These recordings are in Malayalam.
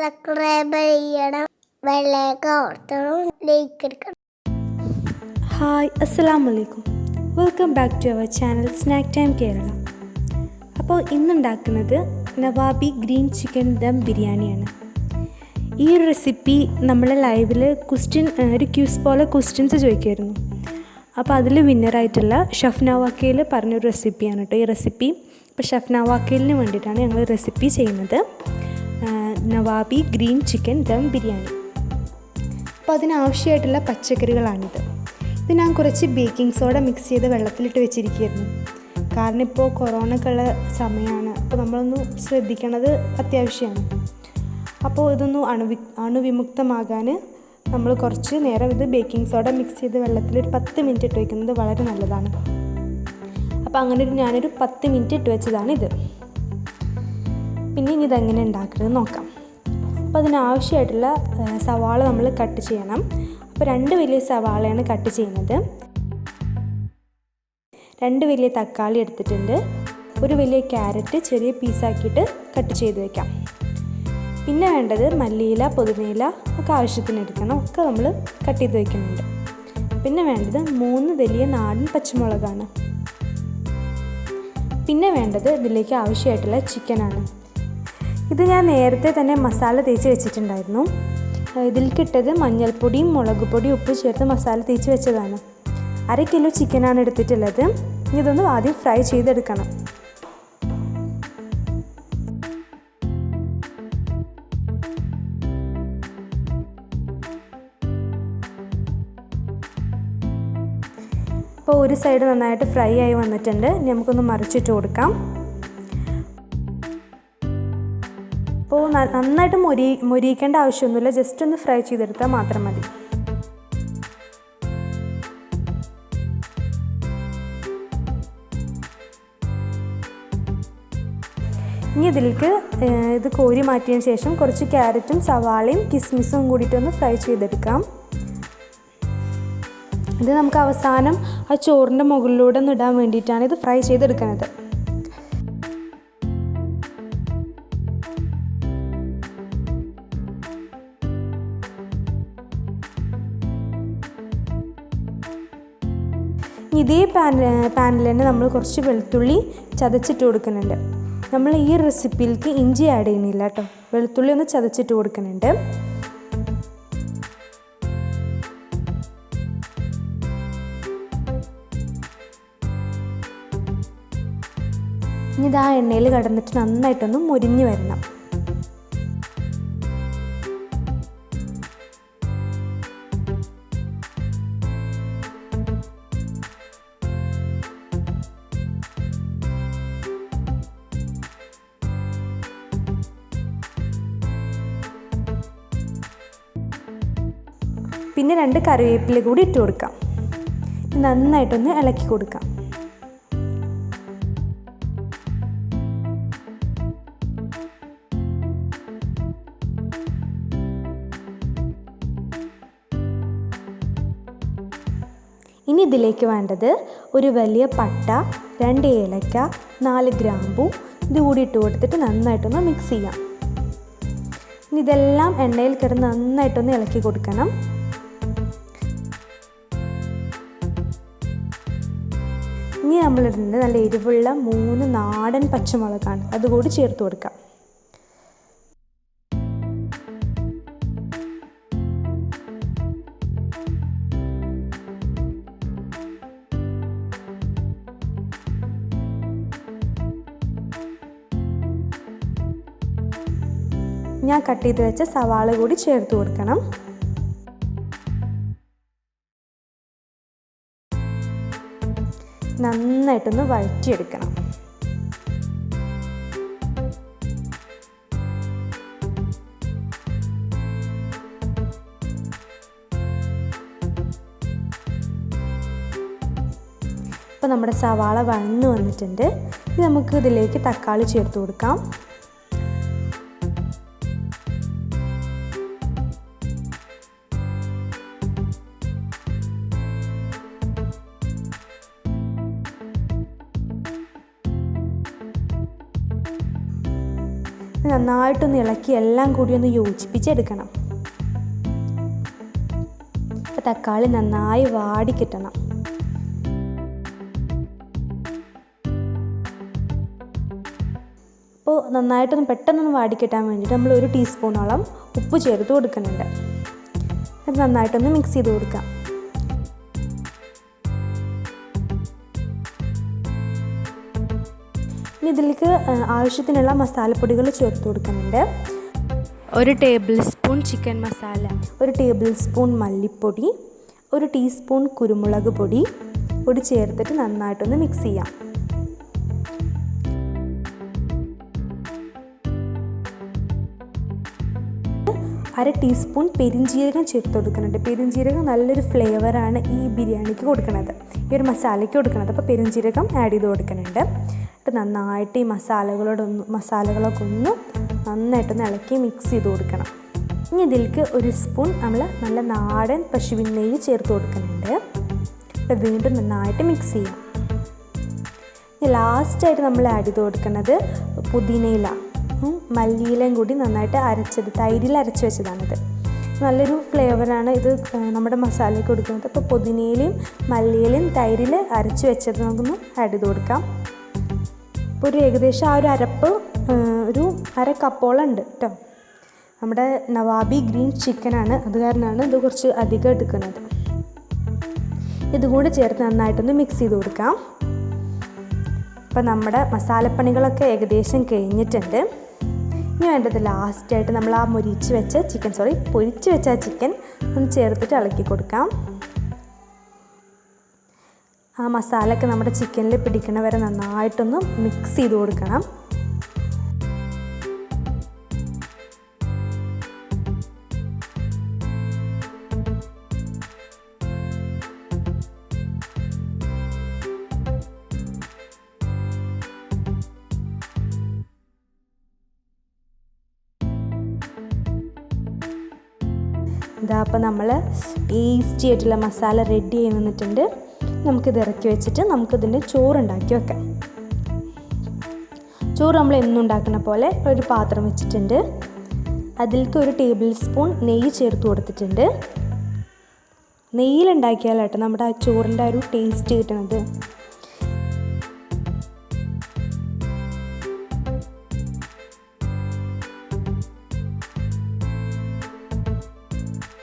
സബ്സ്ക്രൈബ് ചെയ്യണം, ബെല്ലൈക്കൺ ഓർക്കണം, ലൈക്ക് എടുക്കണം. ഹായ്, അസ്സലാമു അലൈക്കും. Welcome back to our channel snack time Kerala. അപ്പോൾ ഇന്നുണ്ടാക്കുന്നത് നവാബി ഗ്രീൻ ചിക്കൻ ദം ബിരിയാണിയാണ്. ഈ ഒരു റെസിപ്പി നമ്മൾ ലൈവിൽ ഒരു ക്യൂസ് പോലെ ക്വസ്റ്റ്യൻസ് ചോദിക്കുമായിരുന്നു. അപ്പോൾ അതിൽ വിന്നറായിട്ടുള്ള ഷഫ്ന വാക്കയിൽ പറഞ്ഞൊരു റെസിപ്പിയാണ് കേട്ടോ ഈ റെസിപ്പി. അപ്പോൾ ഷഫ്ന വാക്കലിന് വേണ്ടിയിട്ടാണ് ഞങ്ങൾ റെസിപ്പി ചെയ്യുന്നത്, നവാബി ഗ്രീൻ ചിക്കൻ ദം ബിരിയാണി. അപ്പോൾ അതിനാവശ്യമായിട്ടുള്ള പച്ചക്കറികളാണിത്. ഇത് ഞാൻ കുറച്ച് ബേക്കിംഗ് സോഡ മിക്സ് ചെയ്ത് വെള്ളത്തിലിട്ട് വെച്ചിരിക്കുകയായിരുന്നു. കാരണം ഇപ്പോൾ കൊറോണക്കുള്ള സമയമാണ്, അപ്പോൾ നമ്മളൊന്ന് ശ്രദ്ധിക്കണത് അത്യാവശ്യമാണ്. അപ്പോൾ ഇതൊന്ന് അണുവിമുക്തമാകാൻ നമ്മൾ കുറച്ച് നേരം ഇത് ബേക്കിംഗ് സോഡ മിക്സ് ചെയ്ത് വെള്ളത്തിൽ ഒരു 10 മിനിറ്റ് ഇട്ട് വയ്ക്കുന്നത് വളരെ നല്ലതാണ്. അപ്പോൾ അങ്ങനെ ഞാനൊരു 10 മിനിറ്റ് ഇട്ട് വെച്ചതാണ് ഇത്. പിന്നെ ഇനി ഇതെങ്ങനെ ഉണ്ടാക്കുന്നത് നോക്കാം. അപ്പോൾ അതിനാവശ്യമായിട്ടുള്ള സവാള നമ്മൾ കട്ട് ചെയ്യണം. അപ്പോൾ 2 വലിയ സവാളയാണ് കട്ട് ചെയ്യുന്നത്. 2 വലിയ തക്കാളി എടുത്തിട്ടുണ്ട്. ഒരു വലിയ ക്യാരറ്റ് ചെറിയ പീസാക്കിയിട്ട് കട്ട് ചെയ്ത് വയ്ക്കാം. പിന്നെ വേണ്ടത് മല്ലിയില, പുതിനയില ഒക്കെ ആവശ്യത്തിന് എടുക്കണം, ഒക്കെ നമ്മൾ കട്ട് ചെയ്ത് വയ്ക്കുന്നുണ്ട്. പിന്നെ വേണ്ടത് 3 വലിയ നാടൻ പച്ചമുളകാണ്. പിന്നെ വേണ്ടത് ഇതിലേക്ക് ആവശ്യമായിട്ടുള്ള ചിക്കനാണ്. ഇത് ഞാൻ നേരത്തെ തന്നെ മസാല തേച്ച് വെച്ചിട്ടുണ്ടായിരുന്നു. ഇതിൽക്കിട്ടത് മഞ്ഞൾപ്പൊടിയും മുളക് പൊടിയും ഉപ്പ് ചേർത്ത് മസാല തേച്ച് വെച്ചതാണ്. 1/2 കിലോ ചിക്കനാണ് എടുത്തിട്ടുള്ളത്. ഇതൊന്ന് ആദ്യം ഫ്രൈ ചെയ്തെടുക്കണം. അപ്പോൾ ഒരു സൈഡ് നന്നായിട്ട് ഫ്രൈ ആയി വന്നിട്ടുണ്ട്. നമുക്കൊന്ന് മറിച്ചിട്ട് കൊടുക്കാം. അപ്പോൾ നന്നായിട്ട് മൊരിയിക്കേണ്ട ആവശ്യമൊന്നുമില്ല, ജസ്റ്റ് ഒന്ന് ഫ്രൈ ചെയ്തെടുത്താൽ മാത്രം മതി. ഇനി ഇതിലേക്ക് ഇത് കോരി മാറ്റിയതിന് ശേഷം കുറച്ച് ക്യാരറ്റും സവാളയും കിസ്മിസും കൂടിയിട്ടൊന്ന് ഫ്രൈ ചെയ്തെടുക്കാം. ഇത് നമുക്ക് അവസാനം ആ ചോറിൻ്റെ മുകളിലൂടെ ഒന്ന് ഇടാൻ വേണ്ടിയിട്ടാണ് ഇത് ഫ്രൈ ചെയ്തെടുക്കുന്നത്. ഇതേ പാനിൽ തന്നെ നമ്മൾ കുറച്ച് വെളുത്തുള്ളി ചതച്ചിട്ട് കൊടുക്കുന്നുണ്ട്. നമ്മൾ ഈ റെസിപ്പിയിലേക്ക് ഇഞ്ചി ആഡ് ചെയ്യുന്നില്ല കേട്ടോ, വെളുത്തുള്ളി ഒന്ന് ചതച്ചിട്ട് കൊടുക്കുന്നുണ്ട്. ഇനി ഇത് ആ എണ്ണയിൽ കടന്നിട്ട് നന്നായിട്ടൊന്ന് മുരിഞ്ഞ് വരണം. പിന്നെ 2 കറിവേപ്പില കൂടി ഇട്ട് കൊടുക്കാം. നന്നായിട്ടൊന്ന് ഇളക്കി കൊടുക്കാം. ഇനി ഇതിലേക്ക് വേണ്ടത് ഒരു വലിയ പട്ട, 2 ഏലക്ക, 4 ഗ്രാമ്പൂ ഇത് കൂടി ഇട്ട് കൊടുത്തിട്ട് നന്നായിട്ടൊന്ന് മിക്സ് ചെയ്യാം. ഇനി ഇതെല്ലാം എണ്ണയിൽ കിടന്ന് നന്നായിട്ടൊന്ന് ഇളക്കി കൊടുക്കണം. ഇനി നമ്മളിടുന്നത് നല്ല എരിവുള്ള 3 നാടൻ പച്ചമുളകാണ്, അതുകൂടി ചേർത്ത് കൊടുക്കാം. ഞാൻ കട്ട് ചെയ്ത് വെച്ച സവാള കൂടി ചേർത്ത് കൊടുക്കണം. നന്നായിട്ടൊന്ന് വഴറ്റിയെടുക്കണം. ഇപ്പോൾ നമ്മുടെ സവാള വഴന്നു വന്നിട്ടുണ്ട്. ഇനി നമുക്ക് ഇതിലേക്ക് തക്കാളി ചേർത്ത് കൊടുക്കാം. നന്നായിട്ടൊന്ന് ഇളക്കി എല്ലാം കൂടി ഒന്ന് യോജിപ്പിച്ചെടുക്കണം. തക്കാളി നന്നായി വാടി കിട്ടണം. അപ്പോൾ നന്നായിട്ടൊന്ന് പെട്ടെന്നൊന്ന് വാടിക്കിട്ടാൻ വേണ്ടിയിട്ട് നമ്മൾ 1 ടീസ്പൂണോളം ഉപ്പ് ചേർത്ത് കൊടുക്കുന്നുണ്ട്. അത് നന്നായിട്ടൊന്ന് മിക്സ് ചെയ്ത് കൊടുക്കാം. ഇനി ഇതിലേക്ക് ആവശ്യത്തിനുള്ള മസാലപ്പൊടികൾ ചേർത്ത് കൊടുക്കുന്നുണ്ട്. 1 table spoon chicken masala, 1 table spoon മല്ലിപ്പൊടി, 1 ടീസ്പൂൺ കുരുമുളക് പൊടി കൂടി ചേർത്തിട്ട് നന്നായിട്ടൊന്ന് മിക്സ് ചെയ്യാം. അര ടീസ്പൂൺ പെരിഞ്ജീരകം ചേർത്ത് കൊടുക്കുന്നുണ്ട്. പെരിഞ്ജീരകം നല്ലൊരു ഫ്ലേവറാണ് ഈ ബിരിയാണിക്ക് കൊടുക്കുന്നത്, ഈ ഒരു മസാലയ്ക്ക് കൊടുക്കുന്നത്. അപ്പോൾ പെരിഞ്ജീരകം ആഡ് ചെയ്ത് കൊടുക്കുന്നുണ്ട്. എന്നിട്ട് നന്നായിട്ട് ഈ മസാലകളൊക്കെ ഒന്ന് നന്നായിട്ടൊന്ന് ഇളക്കി മിക്സ് ചെയ്ത് കൊടുക്കണം. ഇനി ഇതിലേക്ക് 1 സ്പൂൺ നമ്മൾ നല്ല നാടൻ പശുവിൻ നെയ്യ് ചേർത്ത് കൊടുക്കുന്നുണ്ട്. വീണ്ടും നന്നായിട്ട് മിക്സ് ചെയ്യാം. ഇനി ലാസ്റ്റായിട്ട് നമ്മൾ ആഡ് ചെയ്ത് കൊടുക്കുന്നത് പുതിനയില, മല്ലിയിലയും കൂടി നന്നായിട്ട് അരച്ചത്, തൈരിൽ അരച്ച് വെച്ചതാണിത്. നല്ലൊരു ഫ്ലേവറാണ് ഇത് നമ്മുടെ മസാലയ്ക്ക് കൊടുക്കുന്നത്. അപ്പോൾ പുതിനയിലയും മല്ലിയിലയും തൈരിൽ അരച്ച് വെച്ചത് നമുക്കൊന്ന് ആഡ് ചെയ്ത് കൊടുക്കാം. അപ്പോൾ ഒരു ഏകദേശം ആ ഒരു അരപ്പ് ഒരു 1/2 കപ്പോളം ഉണ്ട് കേട്ടോ. നമ്മുടെ നവാബി ഗ്രീൻ ചിക്കനാണ്, അത് കാരണമാണ് ഇത് കുറച്ച് അധികം എടുക്കുന്നത്. ഇതുകൂടി ചേർത്ത് നന്നായിട്ടൊന്ന് മിക്സ് ചെയ്ത് കൊടുക്കാം. അപ്പോൾ നമ്മുടെ മസാലപ്പണികളൊക്കെ ഏകദേശം കഴിഞ്ഞിട്ടുണ്ട്. ഇനി വേണ്ടത് ലാസ്റ്റായിട്ട് നമ്മൾ ആ പൊരിച്ച് വെച്ച ചിക്കൻ ഒന്ന് ചേർത്തിട്ട് ഇളക്കി കൊടുക്കാം. ആ മസാലയൊക്കെ നമ്മുടെ ചിക്കനിൽ പിടിക്കണ വരെ നന്നായിട്ടൊന്ന് മിക്സ് ചെയ്ത് കൊടുക്കണം. ഇതാ അപ്പോൾ നമ്മൾ ടേസ്റ്റി ആയിട്ടുള്ള മസാല റെഡി ആയി വന്നിട്ടുണ്ട്. നമുക്കിത് ഇറക്കി വെച്ചിട്ട് നമുക്കിതിൻ്റെ ചോറുണ്ടാക്കി വെക്കാം. ചോറ് നമ്മൾ എന്നും ഉണ്ടാക്കുന്ന പോലെ ഒരു പാത്രം വെച്ചിട്ടുണ്ട്. അതിലേക്ക് 1 ടേബിൾ സ്പൂൺ നെയ്യ് ചേർത്ത് കൊടുത്തിട്ടുണ്ട്. നെയ്യിലുണ്ടാക്കിയാലാട്ടോ നമ്മുടെ ആ ചോറിൻ്റെ ഒരു ടേസ്റ്റ് കിട്ടണത്.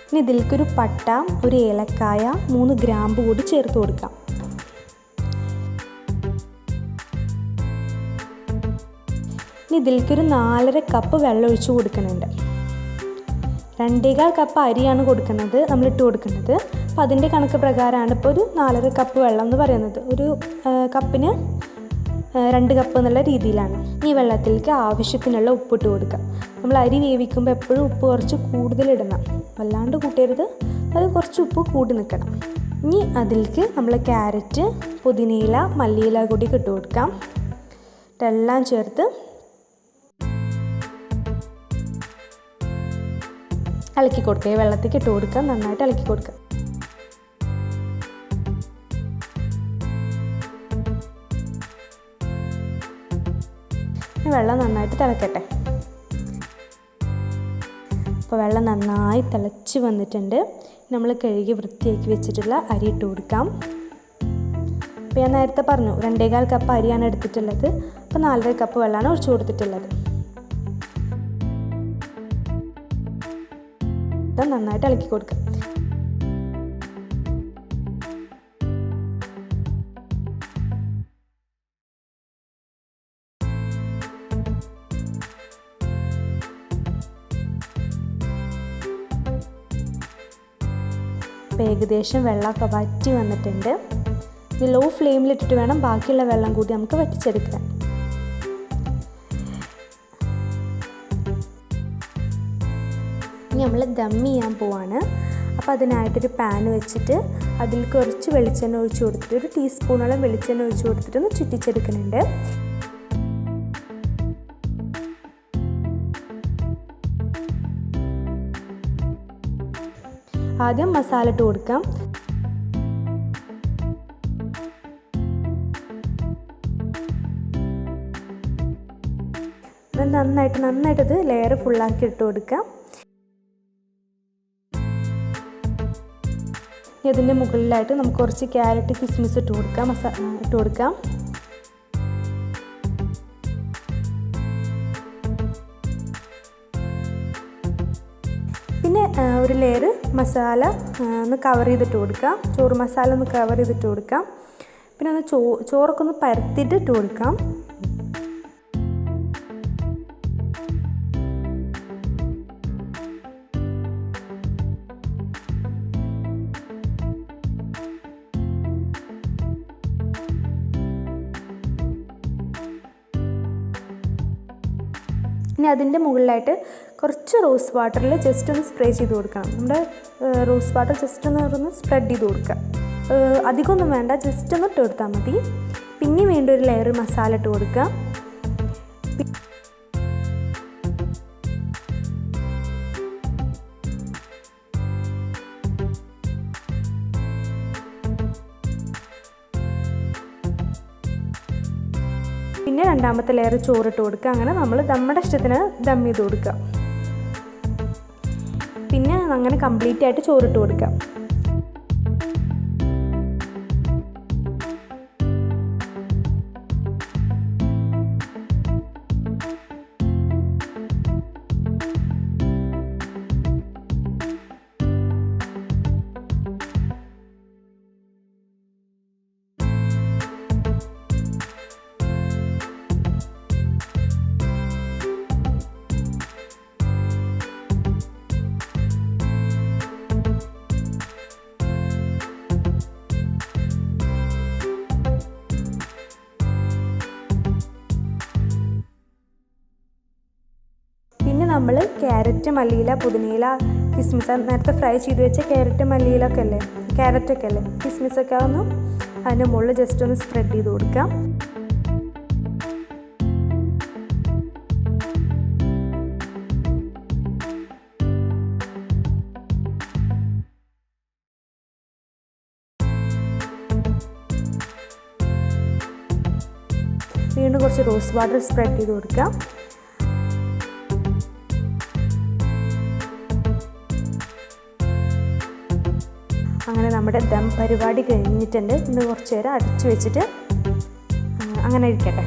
ഇനി ഇതിലേക്കൊരു പട്ട, 1 ഏലക്കായ, 3 ഗ്രാമ്പ് കൂടി ചേർത്ത് കൊടുക്കാം. ഇനി ഇതിലേക്കൊരു 4.5 കപ്പ് വെള്ളം ഒഴിച്ച് കൊടുക്കുന്നുണ്ട്. 2.25 കപ്പ് അരിയാണ് നമ്മളിട്ട് കൊടുക്കുന്നത്. അപ്പോൾ അതിൻ്റെ കണക്ക് പ്രകാരമാണ് ഇപ്പോൾ ഒരു 4.5 കപ്പ് വെള്ളം എന്ന് പറയുന്നത്. ഒരു കപ്പിന് 2 കപ്പ് എന്നുള്ള രീതിയിലാണ്. ഈ വെള്ളത്തിലേക്ക് ആവശ്യത്തിനുള്ള ഉപ്പിട്ട് കൊടുക്കാം. നമ്മൾ അരി വേവിക്കുമ്പോൾ എപ്പോഴും ഉപ്പ് കുറച്ച് കൂടുതലിടണം, വല്ലാണ്ട് കൂട്ടരുത്, അത് കുറച്ച് ഉപ്പ് കൂടി നിൽക്കണം. ഇനി അതിലേക്ക് നമ്മൾ ക്യാരറ്റ്, പുതിനയില, മല്ലിയില കൂടി ഇട്ട് കൊടുക്കാം. ഇതെല്ലാം ചേർത്ത് ഇളക്കി കൊടുക്കുക. ഈ വെള്ളത്തേക്ക് ഇട്ട് കൊടുക്കുക, നന്നായിട്ട് ഇളക്കി കൊടുക്കുക. വെള്ളം നന്നായിട്ട് തിളക്കട്ടെ. അപ്പോൾ വെള്ളം നന്നായി തിളച്ച് വന്നിട്ടുണ്ട്. നമ്മൾ കഴുകി വൃത്തിയാക്കി വെച്ചിട്ടുള്ള അരി ഇട്ട് കൊടുക്കാം. അപ്പോൾ ഞാൻ നേരത്തെ പറഞ്ഞു 2.25 കപ്പ് അരിയാണ് എടുത്തിട്ടുള്ളത്. അപ്പോൾ 4.5 കപ്പ് വെള്ളമാണ് ഒഴിച്ച് കൊടുത്തിട്ടുള്ളത്. ഇത് നന്നായിട്ട് ഇളക്കി കൊടുക്കാം. അപ്പോൾ ഏകദേശം വെള്ളമൊക്കെ വറ്റി വന്നിട്ടുണ്ട്. ഇത് ലോ ഫ്ലെയിമിലിട്ടിട്ട് വേണം ബാക്കിയുള്ള വെള്ളം കൂടി നമുക്ക് വറ്റിച്ചെടുക്കാൻ. ഇനി നമ്മൾ ദം ചെയ്യാൻ പോവാണ്. അപ്പോൾ അതിനായിട്ടൊരു പാൻ വെച്ചിട്ട് അതിൽ കുറച്ച് വെളിച്ചെണ്ണ ഒഴിച്ച് കൊടുത്തിട്ട് 1 ടീസ്പൂണോളം വെളിച്ചെണ്ണ ഒഴിച്ച് കൊടുത്തിട്ടൊന്ന് ചുറ്റിച്ചെടുക്കുന്നുണ്ട്. ആദ്യം മസാല ഇട്ട് കൊടുക്കാം. നന്നായിട്ട് ഇത് ലെയർ ഫുള്ളാക്കി ഇട്ട് കൊടുക്കാം. ഇതിൻ്റെ മുകളിലായിട്ട് നമുക്ക് കുറച്ച് ക്യാരറ്റ് കിസ്മിസ് ഇട്ട് കൊടുക്കാം. പിന്നെ ഒരു ലെയർ മസാല ഒന്ന് കവർ ചെയ്തിട്ട് കൊടുക്കാം. ചോറ് മസാല ഒന്ന് കവർ ചെയ്തിട്ട് കൊടുക്കാം. പിന്നെ ഒന്ന് ചോറൊക്കെ ഒന്ന് പരത്തിയിട്ട് ഇട്ട് കൊടുക്കാം. ഇനി അതിൻ്റെ മുകളിലായിട്ട് കുറച്ച് റോസ് വാട്ടറിൽ ജസ്റ്റ് ഒന്ന് സ്പ്രേ ചെയ്ത് കൊടുക്കണം. നമ്മുടെ റോസ് വാട്ടർ ജസ്റ്റ് ഒന്ന് സ്പ്രെഡ് ചെയ്ത് കൊടുക്കുക. അധികമൊന്നും വേണ്ട, ജസ്റ്റ് ഒന്ന് ഇട്ട് കൊടുത്താൽ മതി. പിന്നെ വീണ്ടും ഒരു ലെയർ മസാല ഇട്ട് കൊടുക്കുക. പിന്നെ രണ്ടാമത്തെ ലെയർ ചോറിട്ട് കൊടുക്കുക. അങ്ങനെ നമ്മൾ നമ്മുടെ ഇഷ്ടത്തിന് ദം ചെയ്ത് കൊടുക്കുക. പിന്നെ അങ്ങനെ കംപ്ലീറ്റ് ആയിട്ട് ചോറിട്ട് കൊടുക്കുക. പിന്നെ നമ്മൾ ക്യാരറ്റ്, മല്ലിയില, പുതിനയില, കിസ്മിസ് നേരത്തെ ഫ്രൈ ചെയ്ത് വെച്ച ക്യാരറ്റൊക്കെ അല്ലേ കിസ്മിസൊക്കെ ഒന്ന് അതിൻ്റെ മുകളിൽ ജസ്റ്റ് ഒന്ന് സ്പ്രെഡ് ചെയ്ത് കൊടുക്കാം. വീണ്ടും കുറച്ച് റോസ് വാട്ടർ സ്പ്രെഡ് ചെയ്ത് കൊടുക്കാം. അങ്ങനെ നമ്മുടെ ദം പരിപാടി കഴിഞ്ഞിട്ടുണ്ട്. ഇന്ന് കുറച്ച് നേരം അടച്ചു വെച്ചിട്ട് അങ്ങനെ ഇരിക്കട്ടെ.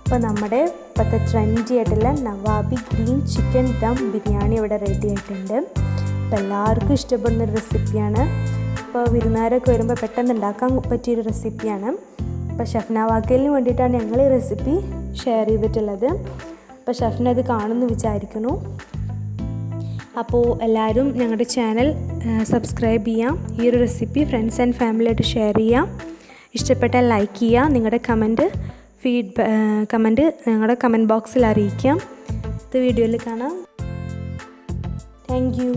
അപ്പോൾ നമ്മുടെ ഇപ്പോഴത്തെ ട്രെൻഡി ആയിട്ടുള്ള നവാബി ഗ്രീൻ ചിക്കൻ ദം ബിരിയാണി ഇവിടെ റെഡി ആയിട്ടുണ്ട്. അപ്പോൾ എല്ലാവർക്കും ഇഷ്ടപ്പെടുന്നൊരു റെസിപ്പിയാണ്. അപ്പോൾ വിരുന്നുകാരൊക്കെ വരുമ്പോൾ പെട്ടെന്ന് ഉണ്ടാക്കാൻ പറ്റിയൊരു റെസിപ്പിയാണ്. അപ്പോൾ ഷഫ്ന വാക്കലിന് വേണ്ടിയിട്ടാണ് ഞങ്ങൾ ഈ റെസിപ്പി ഷെയർ ചെയ്തിട്ടുള്ളത്. അപ്പോൾ ഷഫ്ന ഇത് കാണുമെന്ന് വിചാരിക്കുന്നു. അപ്പോൾ എല്ലാവരും ഞങ്ങളുടെ ചാനൽ സബ്സ്ക്രൈബ് ചെയ്യാം. ഈ ഒരു റെസിപ്പി ഫ്രണ്ട്സ് ആൻഡ് ഫാമിലിയായിട്ട് ഷെയർ ചെയ്യാം. ഇഷ്ടപ്പെട്ടാൽ ലൈക്ക് ചെയ്യുക. നിങ്ങളുടെ കമൻറ്റ് ഞങ്ങളുടെ കമൻറ്റ് ബോക്സിൽ അറിയിക്കാം. അടുത്ത വീഡിയോയിൽ കാണാം. Thank you.